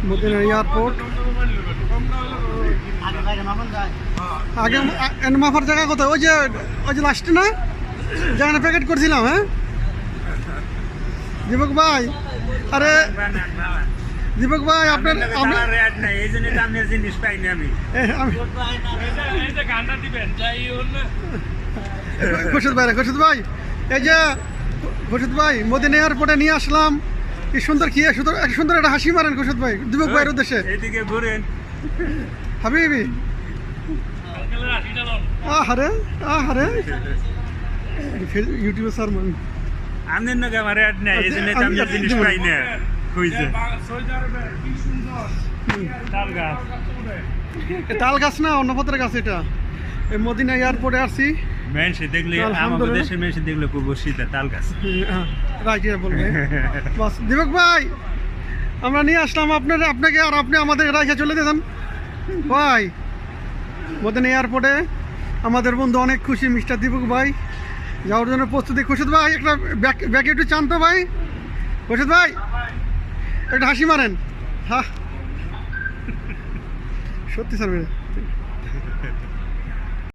Medina airport. আগে মাফার জায়গা কোথায়? ওই যে লাস্টে না, যেখানে প্যাকেট করছিলাম। হ্যাঁ দীপক ভাই, আরে দীপক ভাই আপনার খুরশেদ ভাই, এই যে খুরশেদ ভাই মদিনা এয়ারপোর্টে নিয়ে আসলাম। কি সুন্দর, কি সুন্দর একটা হাসি মারেন খুরশেদ ভাই দীপক ভাইয়ের উদ্দেশ্যে। হাবিবি আহারে আহারে ইউটিউবে স্যার মান আমাদের নাকি আমার অ্যাড নাই, এই জন্য আমি জিনিস পাই না। কইছে তাল গাছ না, অন্য পত্রের গাছ এটা। এই মদিনা এয়ারপোর্টে আসছি, মেনসে দেখলে আমাদের দেশের মেনসে দেখলে খুব শীতে তাল গাছ রাইট বলবে। বাস দীপক ভাই, আমরা নিয়ে আসলাম আপনাকে, আর আপনি আমাদের রাইখে চলে যেতেন ভাই। মদিনা এয়ারপোর্টে আমাদের বন্ধু অনেক খুশি, মিস্টার দীপক ভাই যাওয়ার জন্য প্রস্তুতি। খুরশেদ ভাই একটা ব্যাগ একটু চান তো ভাই। খুরশেদ ভাই একটা হাসি মারেন। হ্যাঁ সত্যি স্যার।